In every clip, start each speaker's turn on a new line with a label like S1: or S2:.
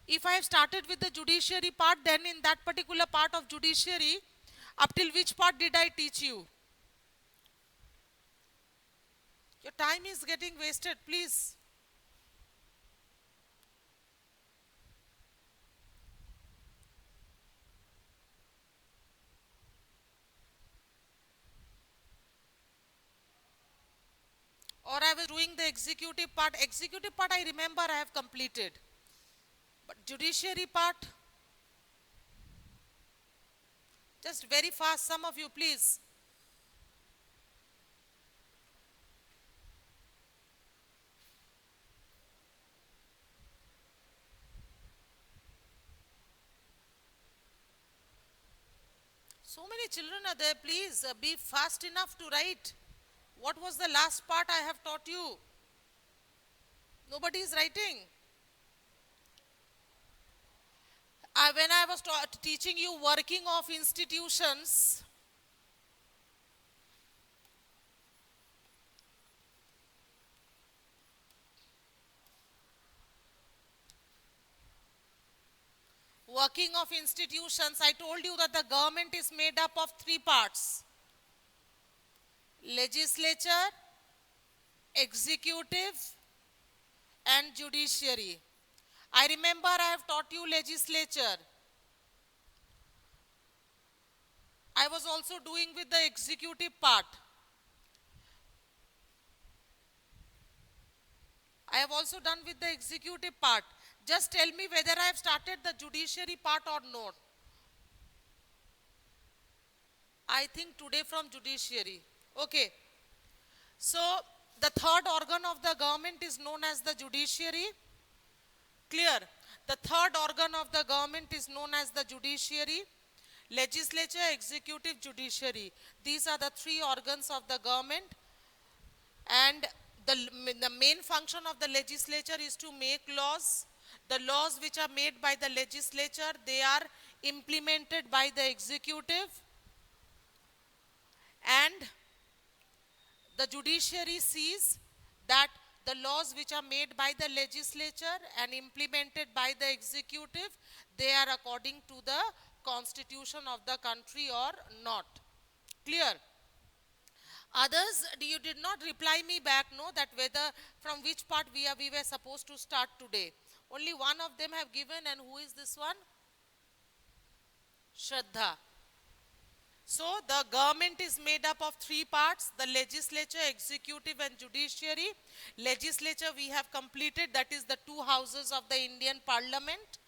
S1: If I have started with the judiciary part, then in that particular part of judiciary, up till which part did I teach you? Your time is getting wasted, please. Or I was doing the executive part. Executive part, I remember I have completed. But judiciary part, just very fast, some of you, please. So many children are there, please be fast enough to write. What was the last part I have taught you? Nobody is writing. When I was teaching you working of institutions, I told you that the government is made up of three parts: legislature, executive, and judiciary. I remember I have taught you legislature. I was also doing with the executive part. I have also done with the executive part. Just tell me whether I have started the judiciary part or not. I think today from judiciary. Okay. So the third organ of the government is known as the judiciary. Clear? The third organ of the government is known as the judiciary. Legislature, executive, judiciary. These are the three organs of the government. And the main function of the legislature is to make laws. The laws which are made by the legislature, they are implemented by the executive. And the judiciary sees that the laws which are made by the legislature and implemented by the executive, they are according to the constitution of the country or not. Clear? Others, you did not reply me back, no, that whether from which part we were supposed to start today. Only one of them have given, and who is this one? Shraddha. So the government is made up of three parts: the legislature, executive, and judiciary. Legislature we have completed, that is the two houses of the Indian Parliament.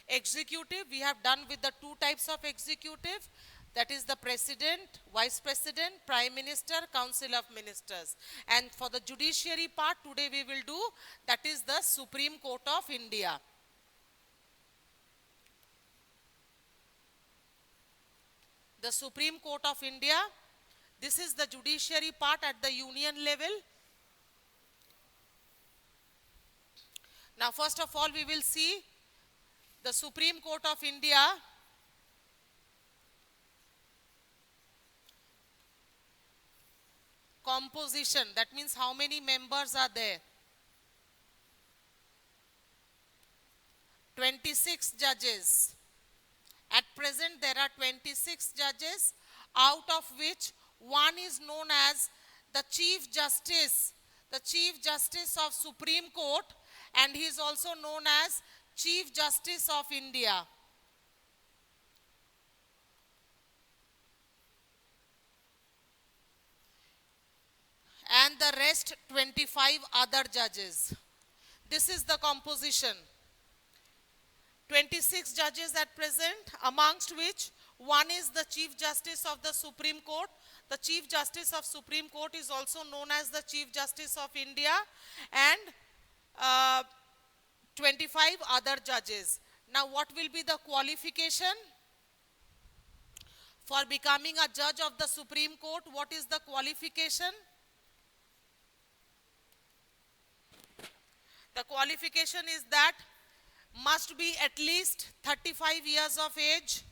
S1: Executive we have done with the two types of executive, that is the president, vice president, prime minister, council of ministers. And for the judiciary part, today we will do, that is the Supreme Court of India. The Supreme Court of India, this is the judiciary part at the union level. Now first of all we will see the Supreme Court of India. Composition, that means how many members are there? 26 judges. At present there are 26 judges, out of which one is known as the Chief Justice of Supreme Court, and he is also known as Chief Justice of India. And the rest 25 other judges. This is the composition. 26 judges at present, amongst which one is the Chief Justice of the Supreme Court. The Chief Justice of Supreme Court is also known as the Chief Justice of India, and 25 other judges. Now what will be the qualification for becoming a judge of the Supreme Court? What is the qualification? The qualification is that must be at least 35 years of age,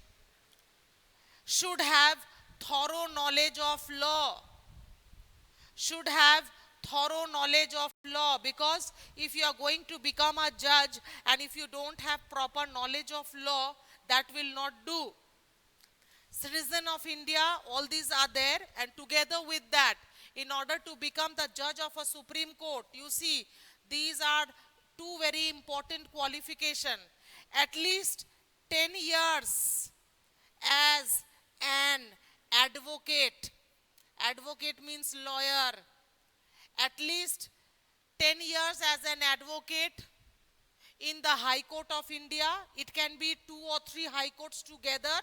S1: should have thorough knowledge of law, should have thorough knowledge of law, because if you are going to become a judge and if you don't have proper knowledge of law, that will not do. Citizen of India, all these are there, and together with that, in order to become the judge of a Supreme Court, you see, these are two very important qualification. At least 10 years as an advocate. Advocate means lawyer. At least 10 years as an advocate in the High Court of India. It can be 2 or 3 high courts together.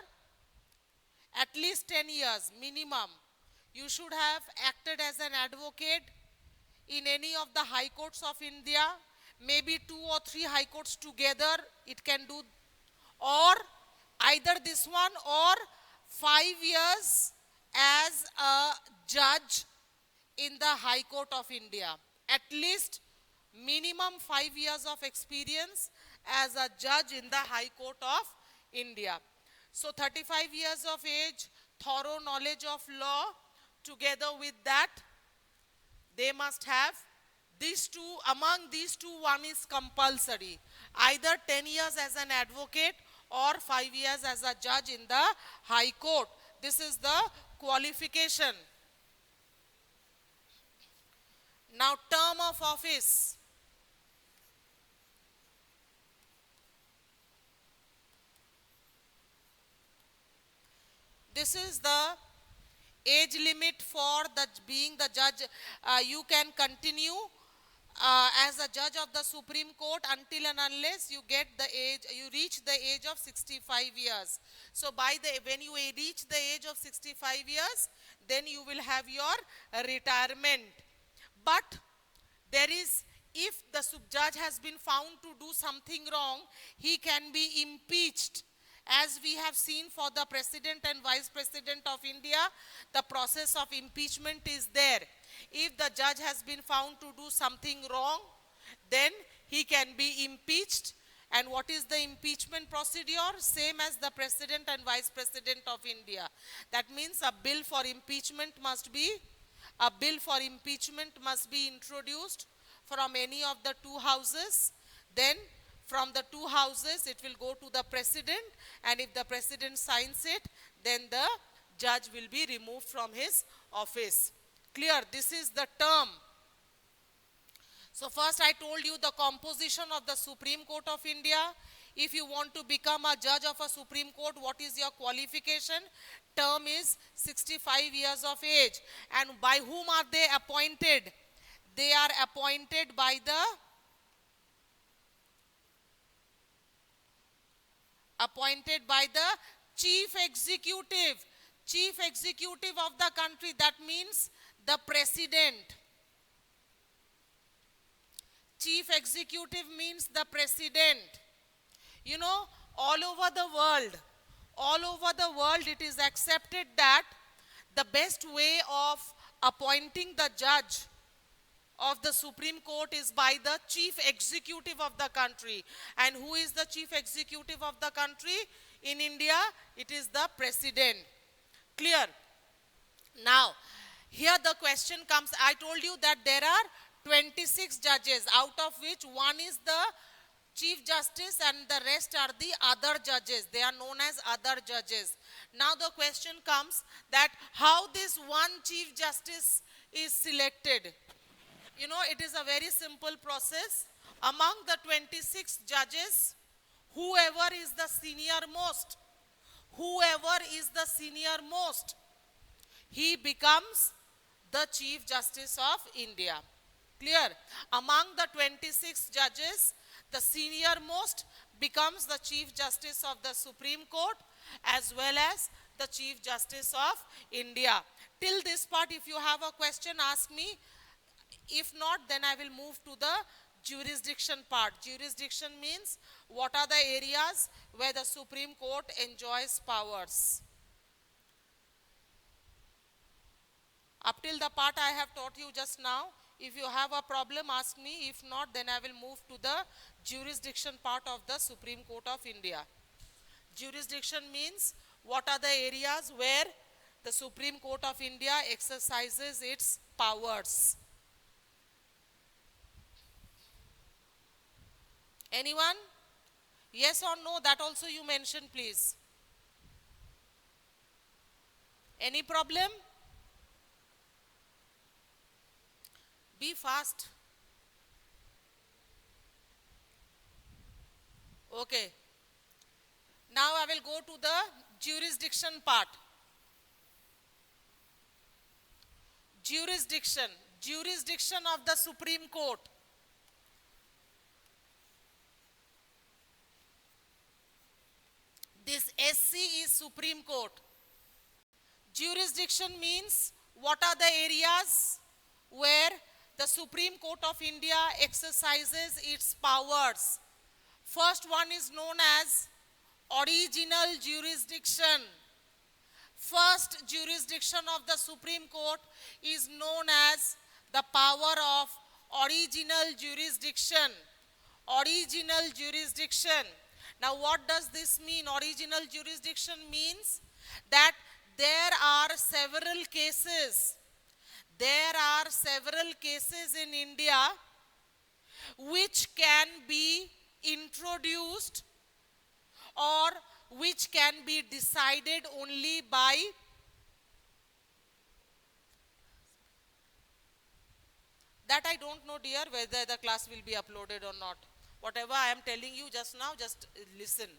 S1: At least 10 years minimum. You should have acted as an advocate in any of the high courts of India. Maybe 2 or 3 high courts together it can do, or either this one or 5 years as a judge in the High Court of India. At least minimum 5 years of experience as a judge in the High Court of India. So 35 years of age, thorough knowledge of law, together with that, they must have these two. Among these two, one is compulsory. Either 10 years as an advocate or 5 years as a judge in the High Court. This is the qualification. Now, term of office. This is the age limit for being the judge. You can continue as a judge of the Supreme Court until and unless you get the age, you reach the age of 65 years. So when you reach the age of 65 years, then you will have your retirement. But there is, if the judge has been found to do something wrong, he can be impeached. As we have seen for the President and Vice President of India, the process of impeachment is there. If the judge has been found to do something wrong, then he can be impeached. And what is the impeachment procedure? Same as the President and Vice President of India. That means a bill for impeachment must be introduced from any of the two houses. Then from the two houses, it will go to the President, and if the President signs it, then the judge will be removed from his office. Clear? This is the term. So first I told you the composition of the Supreme Court of India. If you want to become a judge of a Supreme Court, what is your qualification? Term is 65 years of age. And by whom are they appointed? They are appointed by the chief executive of the country. That means the president. Chief executive means the president. You know, all over the world it is accepted that the best way of appointing the judge of the Supreme Court is by the chief executive of the country. And who is the chief executive of the country? In India, it is the president. Clear? Now, here the question comes. I told you that there are 26 judges, out of which one is the Chief Justice and the rest are the other judges. They are known as other judges. Now the question comes that how this one Chief Justice is selected. You know, it is a very simple process. Among the 26 judges, whoever is the senior most, he becomes the Chief Justice of India. Clear? Among the 26 judges, the senior most becomes the Chief Justice of the Supreme Court as well as the Chief Justice of India. Till this part, if you have a question, ask me. If not, then I will move to the jurisdiction part. Jurisdiction means what are the areas where the Supreme Court enjoys powers. Up till the part I have taught you just now, if you have a problem, ask me. If not, then I will move to the jurisdiction part of the Supreme Court of India. Jurisdiction means what are the areas where the Supreme Court of India exercises its powers. Anyone? Yes or no? That also you mention, please. Any problem? Be fast. Okay. Now I will go to the jurisdiction part. Jurisdiction. Jurisdiction of the Supreme Court. This SC is Supreme Court. Jurisdiction means what are the areas where the Supreme Court of India exercises its powers. First one is known as original jurisdiction. First jurisdiction of the Supreme Court is known as the power of original jurisdiction. Original jurisdiction. Now what does this mean? Original jurisdiction means that there are several cases. There are several cases in India which can be introduced or which can be decided only by that. I don't know, dear, whether the class will be uploaded or not. Whatever I am telling you just now, just listen.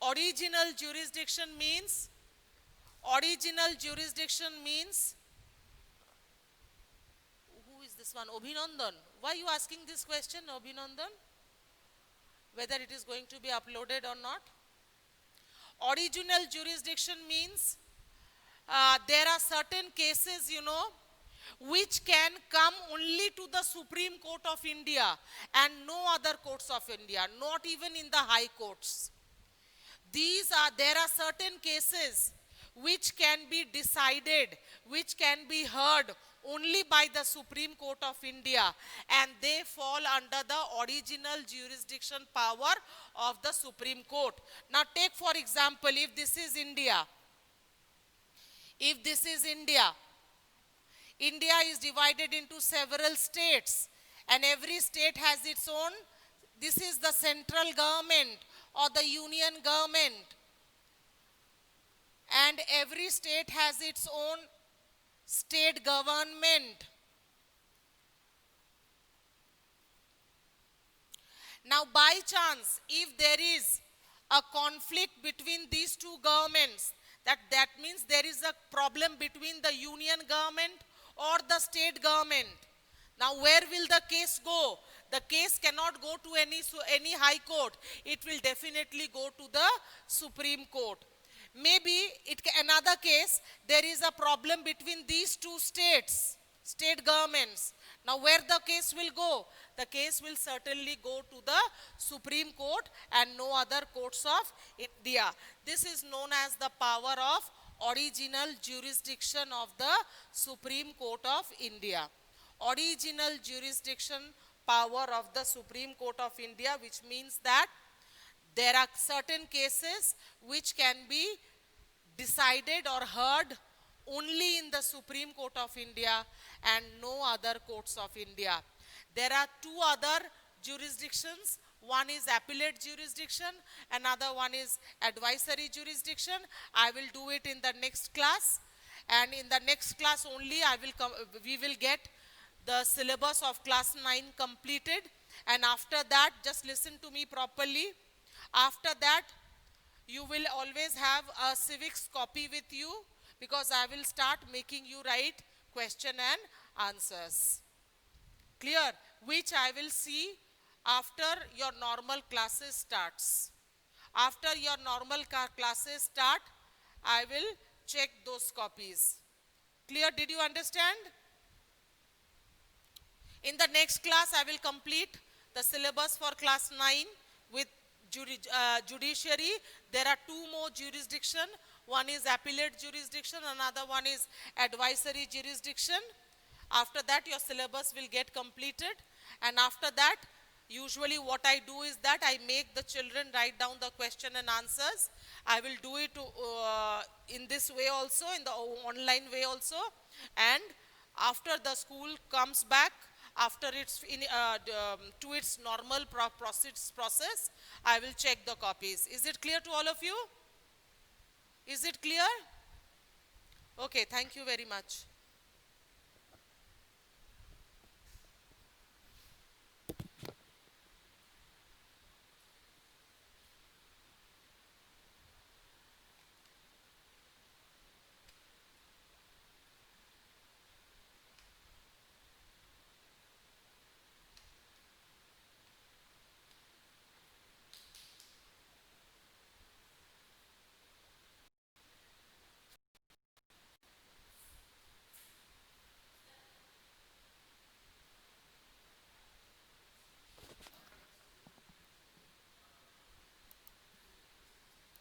S1: Original jurisdiction means who is this one? Abhinandan. Why are you asking this question, Abhinandan? Whether it is going to be uploaded or not? Original jurisdiction means there are certain cases, which can come only to the Supreme Court of India and no other courts of India, not even in the high courts. There are certain cases which can be decided, which can be heard only by the Supreme Court of India, and they fall under the original jurisdiction power of the Supreme Court. Now take for example, if this is India, India is divided into several states and every state has its own, this is the central government or the union government, and every state has its own state government. Now by chance, if there is a conflict between these two governments, that means there is a problem between the union government or the state government. Now where will the case go? The case cannot go to any high court. It will definitely go to the Supreme Court. Maybe another case, there is a problem between these two state governments. Now where the case will go? The case will certainly go to the Supreme Court and no other courts of India. This is known as the power of original jurisdiction of the Supreme Court of India. Original jurisdiction power of the Supreme Court of India, which means that there are certain cases which can be decided or heard only in the Supreme Court of India and no other courts of India. There are two other jurisdictions. One is appellate jurisdiction, another one is advisory jurisdiction. I will do it in the next class, and in the next class only we will get the syllabus of class 9 completed, and after that, just listen to me properly. After that, you will always have a civics copy with you, because I will start making you write question and answers. Clear? Which I will see after your normal classes starts. After your normal classes start, I will check those copies. Clear? Did you understand? In the next class, I will complete the syllabus for class 9 with judiciary. There are two more jurisdiction. One is appellate jurisdiction, another one is advisory jurisdiction. After that, your syllabus will get completed, and after that, usually what I do is that I make the children write down the question and answers. I will do it in this way also, in the online way also, and after the school comes back, After to its normal process, I will check the copies. Is it clear to all of you? Is it clear? Okay, thank you very much.